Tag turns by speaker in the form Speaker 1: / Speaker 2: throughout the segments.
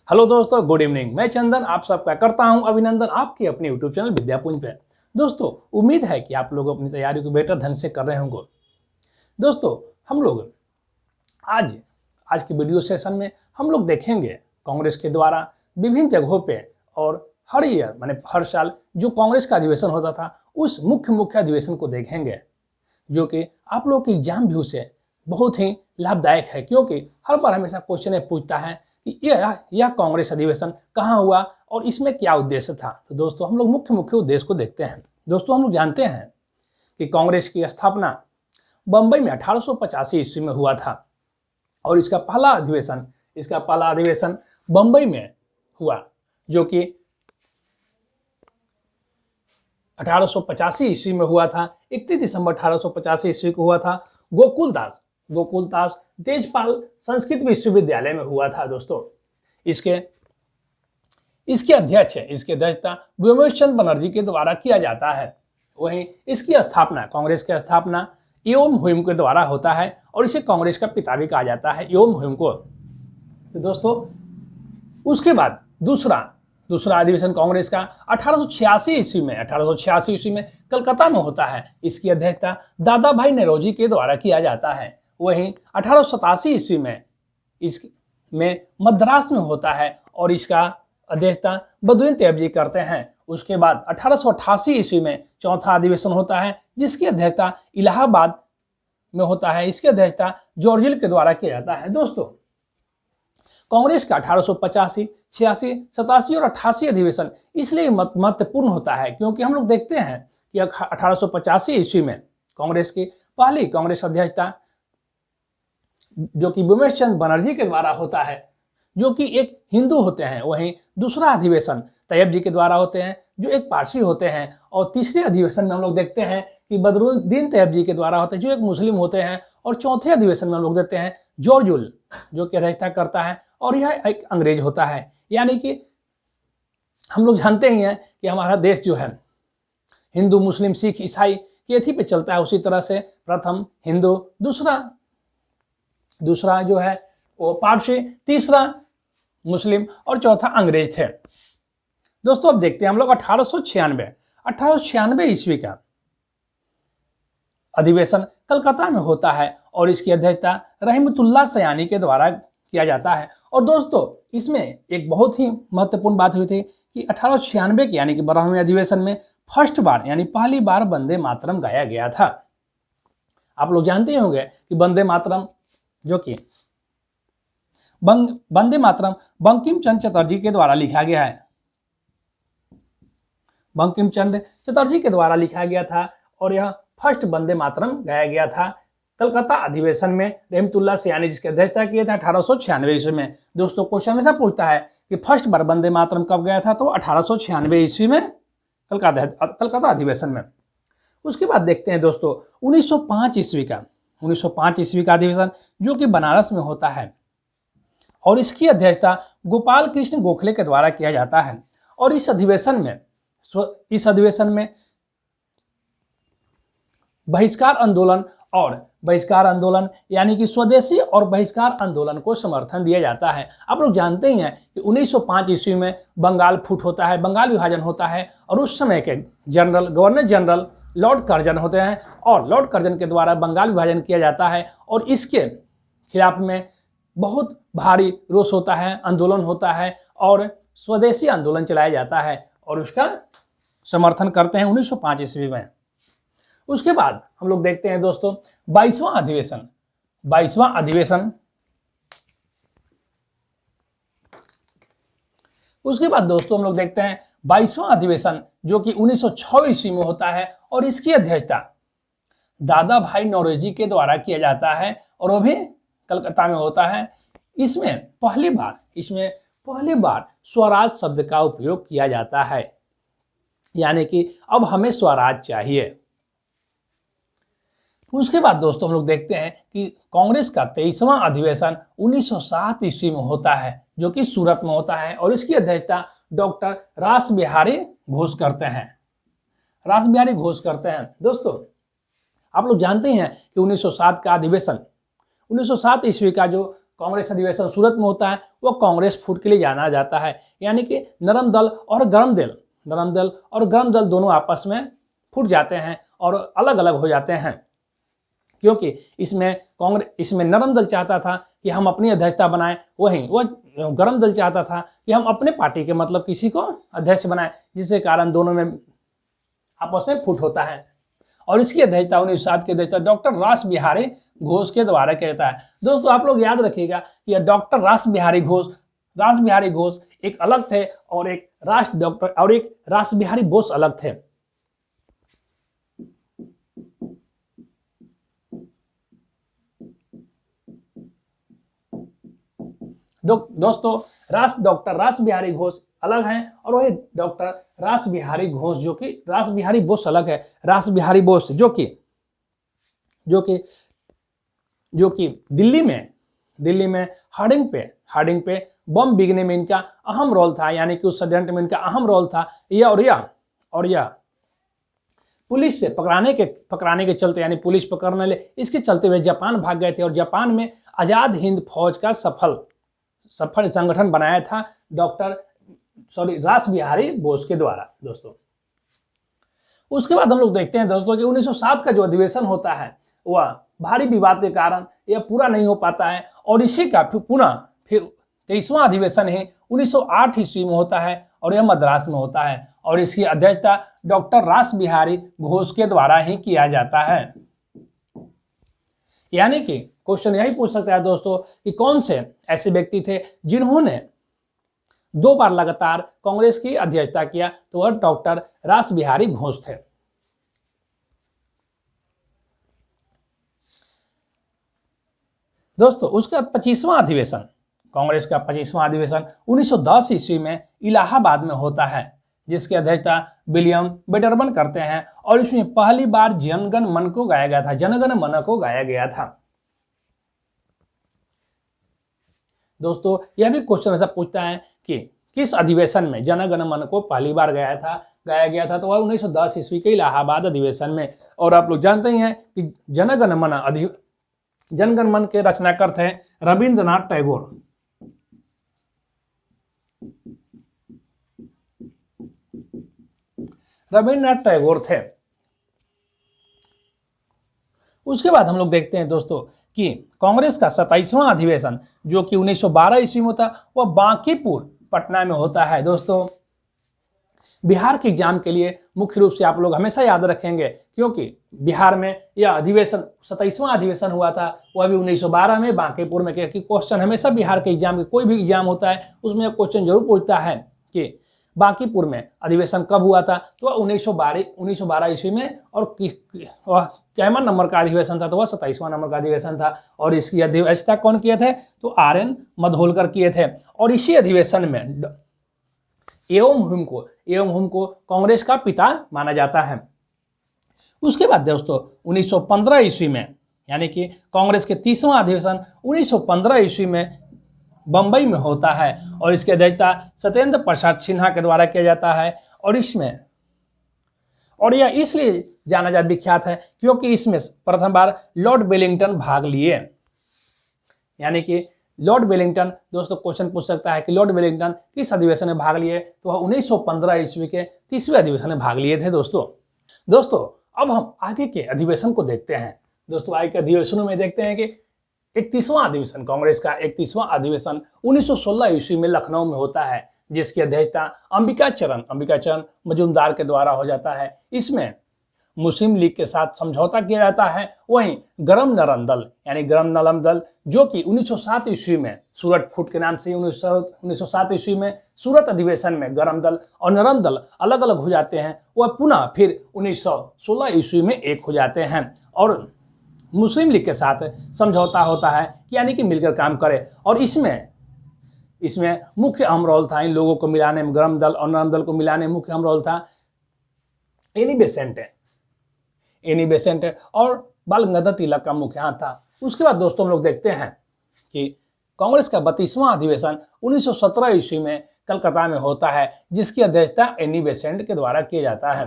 Speaker 1: Hello दोस्तों, good evening. मैं चंदन आप सबका करता हूं अभिनंदन आपके अपने यूट्यूब चैनल विद्यापुंज पे। दोस्तों, उम्मीद है कि आप लोग अपनी तैयारी को बेहतर ढंग से कर रहे होंगे। दोस्तों, हम लोग आज आज के वीडियो सेशन में हम लोग देखेंगे कांग्रेस के द्वारा विभिन्न जगहों पे और हर ईयर माने हर साल जो कांग्रेस का अधिवेशन होता था उस मुख्य अधिवेशन को देखेंगे, जो कि आप लोग के एग्जाम व्यू से बहुत ही लाभदायक है, क्योंकि हर बार हमेशा क्वेश्चन पूछता है कि यह कांग्रेस अधिवेशन कहाँ हुआ और इसमें क्या उद्देश्य था। तो दोस्तों, हम लोग मुख्य उद्देश्य को देखते हैं। दोस्तों, हम लोग जानते हैं कि कांग्रेस की स्थापना बंबई में 1885 ईस्वी में हुआ था और इसका पहला अधिवेशन बंबई में हुआ, जो कि 1885 ईस्वी में हुआ था। 31 दिसंबर 1885 ईस्वी को हुआ था। गोकुलदास तेजपाल संस्कृत विश्वविद्यालय में हुआ था। दोस्तों, इसके अध्यक्षता व्योमेश बनर्जी के द्वारा किया जाता है। वहीं इसकी स्थापना, कांग्रेस की स्थापना योम हुइम के द्वारा होता है और इसे कांग्रेस का पिता भी कहा जाता है, योम हुइम को। तो दोस्तों, उसके बाद दूसरा अधिवेशन कांग्रेस का 1886 ईस्वी में कलकत्ता में होता है। इसकी अध्यक्षता दादा भाई नौरोजी के द्वारा किया जाता है। वहीं 1887 ईस्वी में मद्रास में होता है और इसका अध्यक्षता बद्रुद्दीन तैयबजी करते हैं। उसके बाद 1888 ईस्वी में चौथा अधिवेशन होता है, जिसकी अध्यक्षता इलाहाबाद में होता है। इसकी अध्यक्षता जॉर्ज हिल के द्वारा किया जाता है। दोस्तों, कांग्रेस का 1885, 86, 87 और 88 अधिवेशन इसलिए महत्वपूर्ण होता है क्योंकि हम लोग देखते हैं कि 1885 ईस्वी में कांग्रेस की पहली कांग्रेस अध्यक्षता जो कि व्योमेश बनर्जी के द्वारा होता है, जो कि एक हिंदू होते हैं। वहीं दूसरा अधिवेशन तैयब जी के द्वारा होते हैं, जो एक पारसी होते हैं। और तीसरे अधिवेशन में हम लोग देखते हैं कि बदरुद्दीन तैयब जी के द्वारा होते हैं, जो एक मुस्लिम होते हैं। और चौथे अधिवेशन में हम लोग देखते हैं जॉर्ज हिल, जो कि अध्यक्षता करता है और यह एक अंग्रेज होता है। यानी कि हम लोग जानते ही हैं कि हमारा देश जो है हिंदू, मुस्लिम, सिख, ईसाई की एथी पे चलता है। उसी तरह से प्रथम हिंदू, दूसरा जो है वो पारसी, तीसरा मुस्लिम और चौथा अंग्रेज थे। दोस्तों, अब देखते हैं हम लोग 1896 ईस्वी का अधिवेशन कलकत्ता में होता है और इसकी अध्यक्षता रहमतुल्लाह सयानी के द्वारा किया जाता है। और दोस्तों, इसमें एक बहुत ही महत्वपूर्ण बात हुई थी कि 1896 के यानी कि 12वें अधिवेशन में पहली बार वंदे मातरम गाया गया था। आप लोग जानते ही होंगे कि वंदे मातरम बंकिम चंद्र चटर्जी के द्वारा लिखा गया है। बंकिम चंद्र चटर्जी के द्वारा लिखा गया था और यह फर्स्ट वंदे मातरम गाया गया था कलकत्ता अधिवेशन में। रहमतुल्लाह सयानी जिसकी अध्यक्षता किए थे 1896 ईस्वी में। दोस्तों, क्वेश्चन हमेशा पूछता है कि फर्स्ट बार वंदे मातरम कब गया था, तो 1896 ईस्वी में कलकत्ता अधिवेशन में। उसके बाद देखते हैं दोस्तों 1905 ईस्वी का अधिवेशन, जो कि बनारस में होता है और इसकी अध्यक्षता गोपाल कृष्ण गोखले के द्वारा किया जाता है। और इस अधिवेशन में बहिष्कार आंदोलन यानी कि स्वदेशी और बहिष्कार आंदोलन को समर्थन दिया जाता है। आप लोग जानते ही हैं कि 1905 ईस्वी में बंगाल फूट होता है, बंगाल विभाजन होता है और उस समय के गवर्नर जनरल लॉर्ड कर्जन होते हैं और लॉर्ड कर्जन के द्वारा बंगाल विभाजन किया जाता है और इसके खिलाफ में बहुत भारी रोष होता है, आंदोलन होता है और स्वदेशी आंदोलन चलाया जाता है और उसका समर्थन करते हैं 1905 ईस्वी में। उसके बाद हम लोग देखते हैं दोस्तों 22वां अधिवेशन। उसके बाद दोस्तों हम लोग देखते हैं 22वां अधिवेशन, जो कि 1906 ईस्वी में होता है और इसकी अध्यक्षता दादा भाई नौरोजी के द्वारा किया जाता है और वो भी कलकत्ता में होता है। इसमें पहली बार स्वराज शब्द का उपयोग किया जाता है, यानी कि अब हमें स्वराज चाहिए। उसके बाद दोस्तों हम लोग देखते हैं कि कांग्रेस का 23वां अधिवेशन 1907 ईस्वी में होता है, जो कि सूरत में होता है और इसकी अध्यक्षता डॉक्टर रासबिहारी घोष करते हैं। दोस्तों, आप लोग जानते हैं कि 1907 ईस्वी का जो कांग्रेस अधिवेशन सूरत में होता है वो कांग्रेस फूट के लिए जाना जाता है। यानी कि नरम दल और गरम दल दोनों आपस में फूट जाते हैं और अलग अलग हो जाते हैं, क्योंकि इसमें नरम दल चाहता था कि हम अपनी अध्यक्षता बनाएं, वहीं वो गरम दल चाहता था कि हम अपने पार्टी के मतलब किसी को अध्यक्ष बनाएं, जिसके कारण दोनों में आपस में फूट होता है। और इसकी अध्यक्षता 1907 की अध्यक्षता डॉक्टर रास बिहारी घोष के द्वारा किया जाता है। दोस्तों आप लोग याद रखिएगा कि डॉक्टर रास बिहारी घोष एक अलग थे और एक रास बिहारी बोस अलग थे। दोस्तों डॉक्टर रास बिहारी घोष अलग हैं और वही डॉक्टर रास बिहारी घोष जो कि रास बिहारी बोस अलग है। रास बिहारी बोस जो कि दिल्ली में हार्डिंग पे बम बिगने में इनका अहम रोल था, यानी कि उस षड्यंत्र में इनका अहम रोल था। यह पुलिस से पकड़ाने के चलते, यानी पुलिस पकड़ने ले इसके चलते हुए जापान भाग गए थे और जापान में आजाद हिंद फौज का सफल संगठन बनाया था रास बिहारी बोस के द्वारा। दोस्तों उसके बाद हम लोग देखते हैं दोस्तों कि 1907 का जो अधिवेशन होता है वह भारी विवाद के कारण यह पूरा नहीं हो पाता है और इसी का फिर 23वां अधिवेशन है 1908 ईस्वी में होता है और यह मद्रास में होता है और इसकी अध्यक्षता डॉक्टर रास बिहारी घोष के द्वारा ही किया जाता है। यानी कि क्वेश्चन यही पूछ सकता है दोस्तों कि कौन से ऐसे व्यक्ति थे जिन्होंने 2 बार लगातार कांग्रेस की अध्यक्षता किया, तो वह डॉक्टर रास बिहारी घोष थे। दोस्तों उसका 25वां अधिवेशन, कांग्रेस का 25वां अधिवेशन 1910 ईस्वी में इलाहाबाद में होता है, जिसकी अध्यक्षता विलियम बेटरमन करते हैं और इसमें पहली बार जनगण मन को गाया गया था। दोस्तों यह भी क्वेश्चन ऐसा पूछता है कि किस अधिवेशन में जनगण मन को पहली बार गाया गया था, तो वह 1910 ईस्वी के इलाहाबाद अधिवेशन में। और आप लोग जानते ही हैं कि जनगण मन के रचनाकार थे रविंद्रनाथ टैगोर थे। उसके बाद हम लोग देखते हैं दोस्तों कि कांग्रेस का 27वां अधिवेशन जो कि 1912 ईस्वी में होता वह बांकीपुर पटना में होता है। दोस्तों बिहार के एग्जाम के लिए मुख्य रूप से आप लोग हमेशा याद रखेंगे, क्योंकि बिहार में यह अधिवेशन 27वां अधिवेशन हुआ था, वह भी 1912 में बांकीपुर में। क्योंकि क्वेश्चन हमेशा बिहार के एग्जाम के कोई भी एग्जाम होता है उसमें क्वेश्चन जरूर पूछता है कि बांकीपुर में अधिवेशन कब हुआ था, तो वह 1912 ईस्वी में। और कैमन नंबर का अधिवेशन था, तो वह 27वां नंबर का अधिवेशन था। और इसकी अध्यक्षता कौन किए थे, तो RN मधोलकर किए थे। और इसी अधिवेशन में एवं हुम को कांग्रेस का पिता माना जाता है। उसके बाद दोस्तों 1915 ईस्वी में, यानी कि कांग्रेस के 30वां अधिवेशन 1915 ईस्वी में बंबई में होता है और इसकी अध्यक्षता सत्येंद्र प्रसाद सिन्हा के द्वारा किया जाता है। और यह इसलिए जाना विख्यात है क्योंकि इसमें प्रथम बार लॉर्ड वेलिंगटन भाग लिए। यानी कि लॉर्ड वेलिंगटन, दोस्तों क्वेश्चन पूछ सकता है कि लॉर्ड वेलिंगटन किस अधिवेशन में भाग लिए, तो वह 1915 ईस्वी के 30वें अधिवेशन में भाग लिए थे। दोस्तों अब हम आगे के अधिवेशन को देखते हैं। दोस्तों आगे के अधिवेशनों में देखते हैं कि 31वां अधिवेशन, कांग्रेस का 31वां अधिवेशन 1916 ईस्वी में लखनऊ में होता है, जिसकी अध्यक्षता अंबिका चरण मजूमदार के द्वारा हो जाता है। इसमें मुस्लिम लीग के साथ समझौता किया जाता है। वहीं गरम नरम दल जो कि 1907 ईस्वी में सूरत फूट के नाम से 1907 ईस्वी में सूरत अधिवेशन में गरम दल और नरम दल अलग अलग हो जाते हैं, वह पुनः फिर 1916 ईस्वी में एक हो जाते हैं और मुस्लिम लीग के साथ समझौता होता है, यानी कि मिलकर काम करे। और इसमें मुख्य अहम रोल था इन लोगों को मिलाने में, गरम दल और नरम दल को मिलाने में मुख्य अहम रोल था एनी बेसेंट और बाल गंगाधर तिलक का मुख्य हाथ था। उसके बाद दोस्तों हम लोग देखते हैं कि कांग्रेस का 32वां अधिवेशन 1917 ईस्वी में कलकत्ता में होता है, जिसकी अध्यक्षता एनी बेसेंट के द्वारा किया जाता है।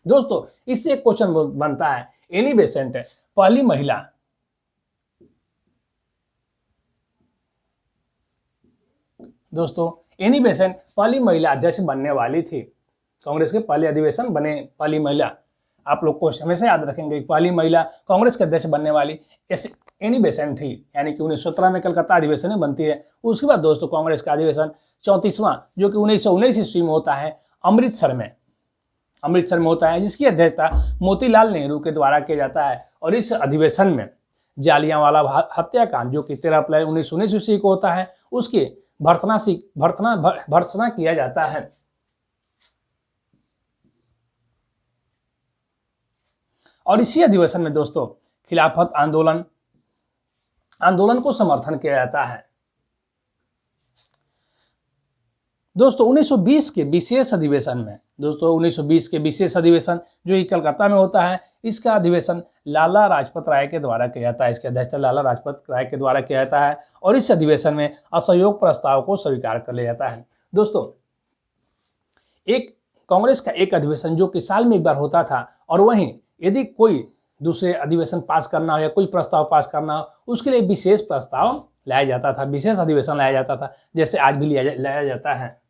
Speaker 1: दोस्तों इससे एक क्वेश्चन बनता है, एनी बेसेंट पहली महिला दोस्तों एनी बेसेंट पहली महिला अध्यक्ष बनने वाली थी। कांग्रेस के पहले अधिवेशन बने पहली महिला, आप लोग को हमेशा याद रखेंगे, पहली महिला कांग्रेस के अध्यक्ष बनने वाली एनी बेसेंट थी, यानी कि 1917 में कलकत्ता अधिवेशन में बनती है। उसके बाद दोस्तों कांग्रेस का अधिवेशन 34वां जो कि 1919 ईस्वी में होता है अमृतसर में होता है, जिसकी अध्यक्षता मोतीलाल नेहरू के द्वारा किया जाता है। और इस अधिवेशन में जालियांवाला हत्याकांड जो कि 13 अप्रैल 1919 ईस्वी को होता है उसकी भर्त्सना किया जाता है। और इसी अधिवेशन में दोस्तों खिलाफत आंदोलन को समर्थन किया जाता है। दोस्तों 1920 के विशेष अधिवेशन में, दोस्तों 1920 के विशेष अधिवेशन जो कि कलकत्ता में होता है, इसका अधिवेशन लाला लाजपत राय के द्वारा किया जाता है। इसके अध्यक्षता लाला लाजपत राय के द्वारा किया जाता है और इस अधिवेशन में असहयोग प्रस्ताव को स्वीकार कर लिया जाता है। दोस्तों कांग्रेस का एक अधिवेशन जो कि साल में एक बार होता था, और वहीं यदि कोई दूसरे अधिवेशन पास करना हो या कोई प्रस्ताव पास करना हो उसके लिए विशेष प्रस्ताव लाया जाता था, विशेष अधिवेशन लाया जाता था, जैसे आज भी लाया जाता है।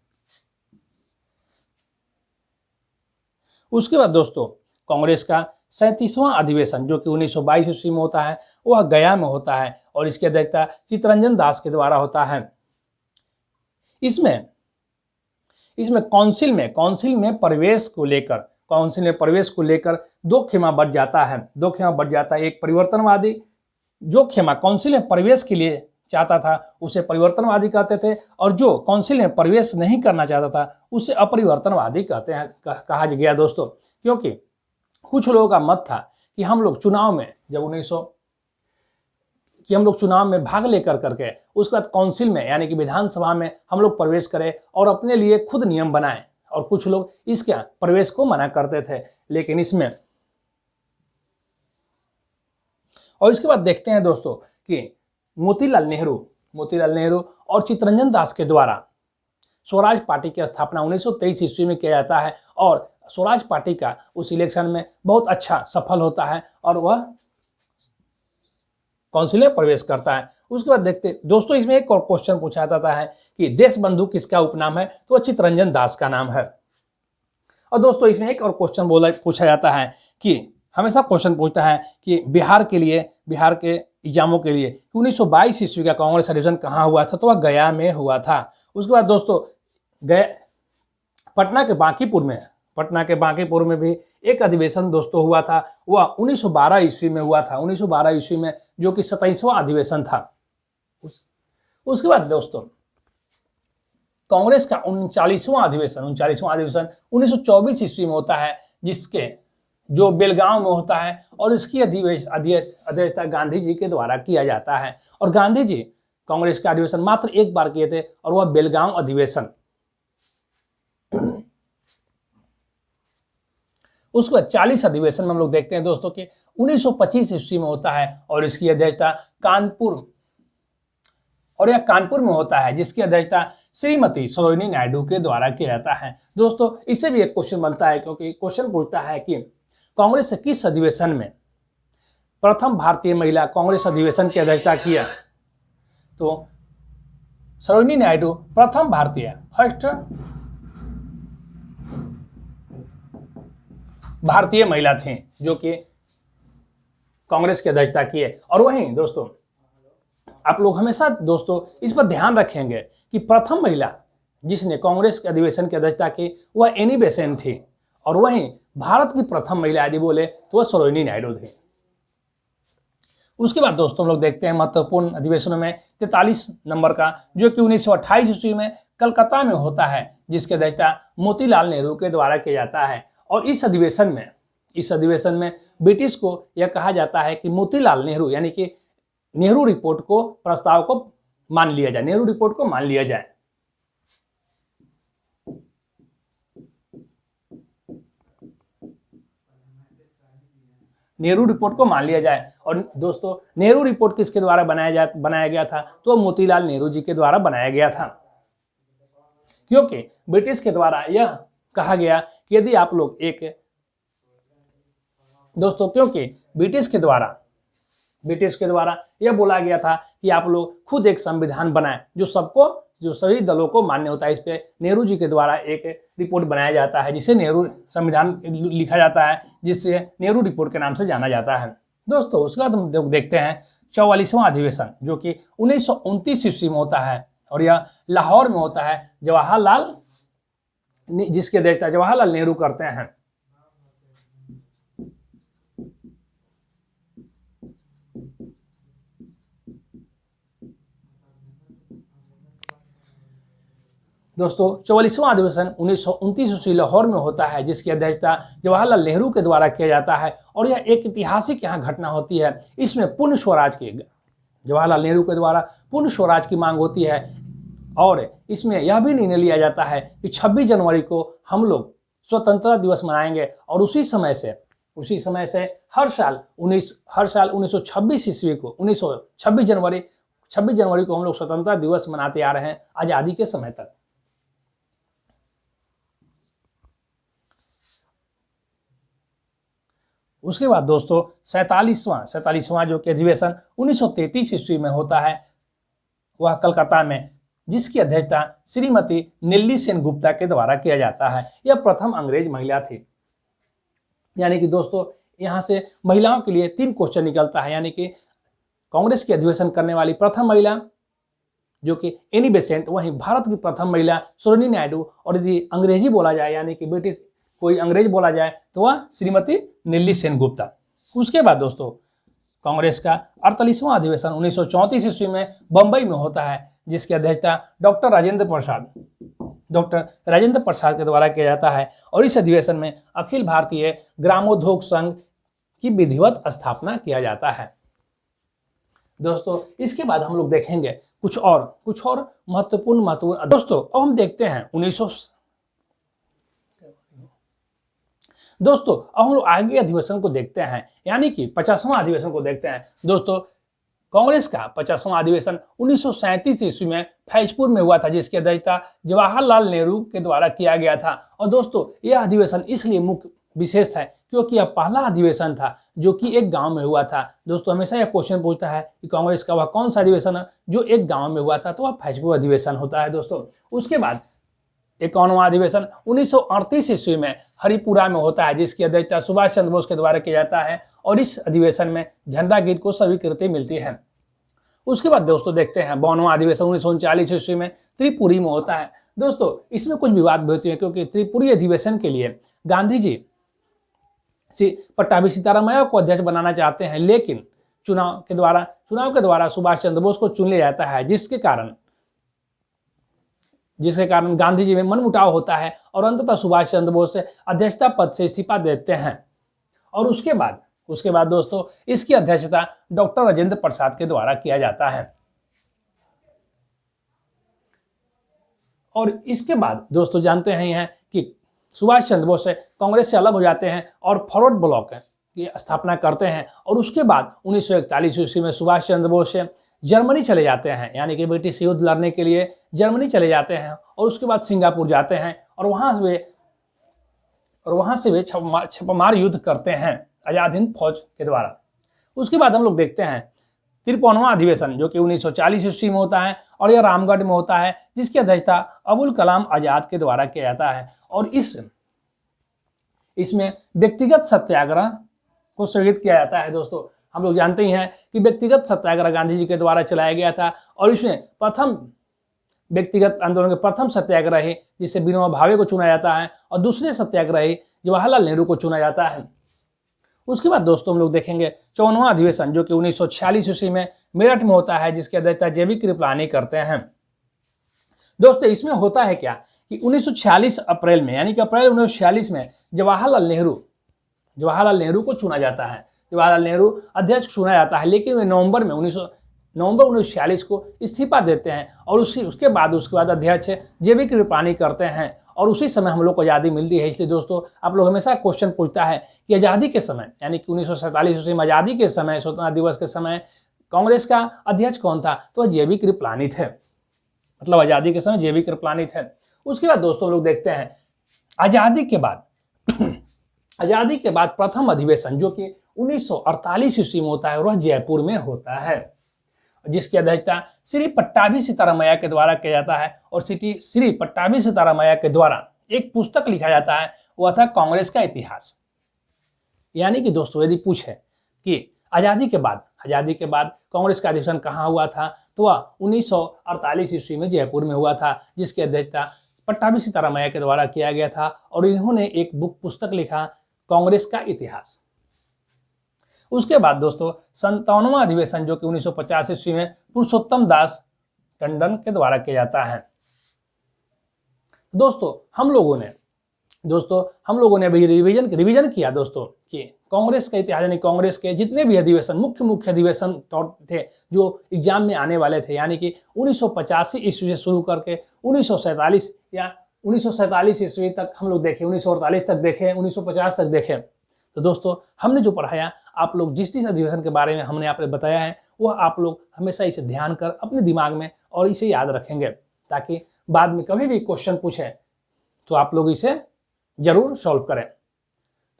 Speaker 1: उसके बाद दोस्तों कांग्रेस का 37वां अधिवेशन जो कि 1922 ईस्वी में होता है वह गया में होता है और इसकी अध्यक्षता चित्तरंजन दास के द्वारा होता है। इसमें काउंसिल में प्रवेश को लेकर दो खेमा बढ़ जाता है। एक परिवर्तनवादी जो खेमा काउंसिल में प्रवेश के लिए चाहता था उसे परिवर्तनवादी कहते थे, और जो काउंसिल में प्रवेश नहीं करना चाहता था उसे अपरिवर्तनवादी कहा गया दोस्तों, क्योंकि कुछ लोगों का मत था कि हम लोग चुनाव में भाग लेकर करके उसके बाद काउंसिल में यानी कि विधानसभा में हम लोग प्रवेश करें और अपने लिए खुद नियम बनाएं, और कुछ लोग इसके प्रवेश को मना करते थे। लेकिन इसमें और इसके बाद देखते हैं दोस्तों कि मोतीलाल नेहरू और चित्तरंजन दास के द्वारा स्वराज पार्टी की स्थापना 1923 ईस्वी में किया जाता है, और स्वराज पार्टी का उस इलेक्शन में बहुत अच्छा सफल होता है और वह काउंसिल में प्रवेश करता है। उसके बाद देखते दोस्तों इसमें एक और क्वेश्चन पूछा जाता है कि देश बंधु किसका उपनाम है, तो वह चित्तरंजन दास का नाम है। और दोस्तों इसमें एक और क्वेश्चन पूछा जाता है कि हमेशा क्वेश्चन पूछता है कि बिहार के एग्जामों के लिए 1922 ईस्वी का कांग्रेस अधिवेशन कहाँ हुआ था, तो वह गया में हुआ था। उसके बाद दोस्तों पटना के बांकीपुर में भी एक अधिवेशन दोस्तों हुआ था, वह 1912 ईस्वी में हुआ था, 1912 ईस्वी में, जो कि 27वां अधिवेशन था। उसके बाद दोस्तों कांग्रेस का 39वां अधिवेशन 1924 ईस्वी में होता है, जिसके जो बेलगांव में होता है, और इसकी अध्यक्षता गांधी जी के द्वारा किया जाता है। और गांधी जी कांग्रेस का अधिवेशन मात्र एक बार किए थे और वह बेलगांव अधिवेशन। उसके बाद 40 अधिवेशन में हम लोग देखते हैं दोस्तों कि 1925 ईस्वी में होता है और इसकी अध्यक्षता कानपुर में होता है, जिसकी अध्यक्षता श्रीमती सरोजिनी नायडू के द्वारा किया जाता है। दोस्तों इससे भी एक क्वेश्चन बनता है, क्योंकि क्वेश्चन पूछता है कि कांग्रेस से किस अधिवेशन में प्रथम भारतीय महिला कांग्रेस अधिवेशन की अध्यक्षता किया, तो सरोजिनी नायडू प्रथम भारतीय महिला थी जो कि कांग्रेस की अध्यक्षता किए। और वहीं दोस्तों आप लोग हमेशा दोस्तों इस पर ध्यान रखेंगे कि प्रथम महिला जिसने कांग्रेस के अधिवेशन की अध्यक्षता की वह एनी बेसेंट थी, और वहीं भारत की प्रथम महिला यदि बोले तो वह सरोजिनी नायडू थी। उसके बाद दोस्तों हम लोग देखते हैं महत्वपूर्ण अधिवेशनों में 43 नंबर का, जो कि 1928 ईस्वी में कलकत्ता में होता है, जिसकी अध्यक्षता मोतीलाल नेहरू के द्वारा किया जाता है। और इस अधिवेशन में ब्रिटिश को यह कहा जाता है कि मोतीलाल नेहरू यानी कि नेहरू रिपोर्ट को मान लिया जाए। नेहरू रिपोर्ट को मान लिया जाए। और दोस्तों नेहरू रिपोर्ट किसके द्वारा बनाया गया था, तो मोतीलाल नेहरू जी के द्वारा बनाया गया था, क्योंकि ब्रिटिश के द्वारा यह कहा गया कि यदि आप लोग क्योंकि ब्रिटिश के द्वारा ब्रिटिश के द्वारा यह बोला गया था कि आप लोग खुद एक संविधान बनाएं जो सभी दलों को मान्य होता है। इस पे नेहरू जी के द्वारा एक रिपोर्ट बनाया जाता है जिसे नेहरू संविधान लिखा जाता है, जिससे नेहरू रिपोर्ट के नाम से जाना जाता है। दोस्तों उसके बाद हम देखते हैं 44वां अधिवेशन, जो कि 1929 ईस्वी में होता है और यह लाहौर में होता है। जिसके अध्यक्षता जवाहरलाल नेहरू करते हैं। दोस्तों 44वां अधिवेशन 1929 ईस्वी लाहौर में होता है, जिसकी अध्यक्षता जवाहरलाल नेहरू के द्वारा किया जाता है और यह एक ऐतिहासिक यहाँ घटना होती है। इसमें पूर्ण स्वराज की जवाहरलाल नेहरू के द्वारा पूर्ण स्वराज की मांग होती है और इसमें यह भी निर्णय लिया जाता है कि 26 जनवरी को हम लोग स्वतंत्रता दिवस मनाएंगे और उसी समय से हर साल 1926 ईस्वी को 26 जनवरी को हम लोग स्वतंत्रता दिवस मनाते आ रहे हैं आजादी के समय तक। उसके बाद दोस्तों 47वां जो कि अधिवेशन 1933 ईस्वी में होता है, वह कलकत्ता में, जिसकी अध्यक्षता श्रीमती नेल्ली सेन गुप्ता के द्वारा किया जाता है। यह प्रथम अंग्रेज महिला थी। यानी कि दोस्तों यहाँ से महिलाओं के लिए 3 क्वेश्चन निकलता है। यानी कि कांग्रेस की अधिवेशन करने वाली प्रथम महिला जो कि एनी बेसेंट, वहीं भारत की प्रथम महिला सरोजिनी नायडू, और यदि अंग्रेजी बोला जाए यानी कि ब्रिटिश कोई अंग्रेज बोला जाए तो वह श्रीमती नेल्ली सेन गुप्ता। उसके बाद दोस्तों कांग्रेस का 48वां अधिवेशन 1934 ईस्वी में बंबई में होता है, जिसकी अध्यक्षता डॉक्टर राजेंद्र प्रसाद के द्वारा किया जाता है और इस अधिवेशन में अखिल भारतीय ग्रामोद्योग संघ की विधिवत स्थापना किया जाता है। दोस्तों इसके बाद हम लोग देखेंगे कुछ और महत्वपूर्ण। दोस्तों अब हम देखते हैं अब हम लोग आगे अधिवेशन को देखते हैं, यानी कि 50वां अधिवेशन को देखते हैं। दोस्तों कांग्रेस का 50वां अधिवेशन 1937 ईस्वी में फैजपुर में हुआ था, जिसकी अध्यक्षता जवाहरलाल नेहरू के द्वारा किया गया था। और दोस्तों यह अधिवेशन इसलिए मुख्य विशेष है क्योंकि यह पहला अधिवेशन था जो कि एक गांव में हुआ था। दोस्तों हमेशा यह क्वेश्चन पूछता है कि कांग्रेस का वह कौन सा अधिवेशन है जो एक गांव में हुआ था, तो वह फैजपुर अधिवेशन होता है। दोस्तों उसके बाद 51वां अधिवेशन 1938 ईस्वी में हरिपुरा में होता है, जिसकी अध्यक्षता सुभाष चंद्र बोस के द्वारा किया जाता है और इस अधिवेशन में झंडा गीत को स्वीकृति मिलती है। उसके बाद दोस्तों देखते हैं 52वां अधिवेशन 1939 ईस्वी में त्रिपुरी में होता है। दोस्तों इसमें कुछ विवाद भी होते हैं क्योंकि त्रिपुरी अधिवेशन के लिए गांधी जी पट्टाभी सीतारामैया को अध्यक्ष बनाना चाहते हैं, लेकिन चुनाव के द्वारा सुभाष चंद्र बोस को चुन लिया जाता है, जिसके कारण गांधी जी में मनमुटाव होता है और अंततः सुभाष चंद्र बोस अध्यक्षता पद से इस्तीफा देते हैं। और उसके बाद दोस्तों इसकी अध्यक्षता डॉक्टर राजेंद्र प्रसाद के द्वारा किया जाता है। और इसके बाद दोस्तों जानते हैं कि सुभाष चंद्र बोस कांग्रेस से अलग हो जाते हैं और फॉरवर्ड ब्लॉक की स्थापना करते हैं। और उसके बाद 1941 ईस्वी में सुभाष चंद्र बोस जर्मनी चले जाते हैं, यानी कि ब्रिटिश युद्ध लड़ने के लिए जर्मनी चले जाते हैं और उसके बाद सिंगापुर जाते हैं और वहां से वे छापामार युद्ध करते हैं आजाद हिंद फौज के द्वारा। उसके बाद हम लोग देखते हैं 53वां अधिवेशन जो कि 1940 ईस्वी में होता है और यह रामगढ़ में होता है, जिसकी अध्यक्षता अबुल कलाम आजाद के द्वारा किया जाता है। और इसमें व्यक्तिगत सत्याग्रह को स्थगित किया जाता है। दोस्तों हम लोग जानते ही हैं कि व्यक्तिगत सत्याग्रह गांधी जी के द्वारा चलाया गया था और इसमें प्रथम व्यक्तिगत आंदोलन के प्रथम सत्याग्रही जिसे विनोबा भावे को चुना जाता है और दूसरे सत्याग्रही जवाहरलाल नेहरू को चुना जाता है। उसके बाद दोस्तों हम लोग देखेंगे 54वां अधिवेशन जो कि 1946 ईस्वी में मेरठ में होता है, जिसकी अध्यक्षता जेबी कृपलानी करते हैं। दोस्तों इसमें होता है क्या कि 1946 अप्रैल में, यानी कि अप्रैल 1946 में जवाहरलाल नेहरू को चुना जाता है, जवाहरलाल नेहरू अध्यक्ष चुना जाता है, लेकिन वे नवंबर 1946 को इस्तीफा देते हैं और उसके बाद अध्यक्ष जेबी कृपलानी करते हैं और उसी समय हम लोग को आज़ादी मिलती है। इसलिए दोस्तों आप लोग हमेशा क्वेश्चन पूछता है कि आज़ादी के समय, यानी कि 1947 ईस्वी में आज़ादी के समय, स्वतंत्रता दिवस के समय कांग्रेस का अध्यक्ष कौन था, तो जेबी कृपलानी थे। मतलब आज़ादी के समय जेबी कृपलानी थे। उसके बाद दोस्तों लोग देखते हैं आज़ादी के बाद प्रथम अधिवेशन जो कि 1948 ईस्वी में होता है और वह जयपुर में होता है, जिसकी अध्यक्षता श्री पट्टाभी सीतारामैया के द्वारा किया जाता है। और श्री पट्टाभी सीतारामैया के द्वारा एक पुस्तक लिखा जाता है, वह था कांग्रेस का इतिहास। यानी कि दोस्तों यदि पूछे कि आज़ादी के बाद कांग्रेस का अधिवेशन कहाँ हुआ था, तो वह 1948 ईस्वी में जयपुर में हुआ था, जिसकी अध्यक्षता पट्टाभी सीतारामैया के द्वारा किया गया था। और इन्होंने एक पुस्तक लिखा, कांग्रेस का इतिहास। उसके बाद दोस्तों 57वां अधिवेशन जो कि 1950 ईस्वी में पुरुषोत्तम दास टंडन के द्वारा किया जाता है। दोस्तों हम लोगों ने अभी रिवीजन किया दोस्तों कि कांग्रेस का इतिहास, यानी कांग्रेस के जितने भी अधिवेशन मुख्य अधिवेशन थे जो एग्जाम में आने वाले थे, यानी कि 1985 ईस्वी से शुरू करके 1947 या 1947 ईस्वी तक हम लोग देखें, 1948 तक देखें, 1950 तक देखें। तो दोस्तों हमने जो पढ़ाया, आप लोग जिस अधिवेशन के बारे में हमने आपको बताया है, वह आप लोग हमेशा इसे ध्यान कर अपने दिमाग में और इसे याद रखेंगे, ताकि बाद में कभी भी क्वेश्चन पूछे तो आप लोग इसे जरूर सॉल्व करें।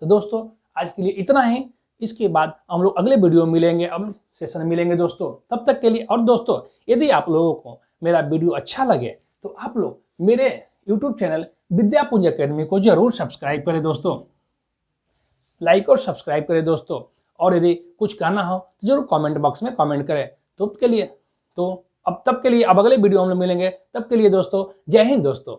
Speaker 1: तो दोस्तों आज के लिए इतना ही। इसके बाद हम लोग अगले वीडियो में मिलेंगे, अगले सेशन में मिलेंगे दोस्तों। तब तक के लिए, और दोस्तों यदि आप लोगों को मेरा वीडियो अच्छा लगे तो आप लोग मेरे YouTube चैनल विद्यापुंज एकेडमी को जरूर सब्सक्राइब करें दोस्तों, लाइक और सब्सक्राइब करें दोस्तों। और यदि कुछ कहना हो तो जरूर कमेंट बॉक्स में कमेंट करें। तब के लिए अब अगले वीडियो हम लोग मिलेंगे। तब के लिए दोस्तों जय हिंद दोस्तों।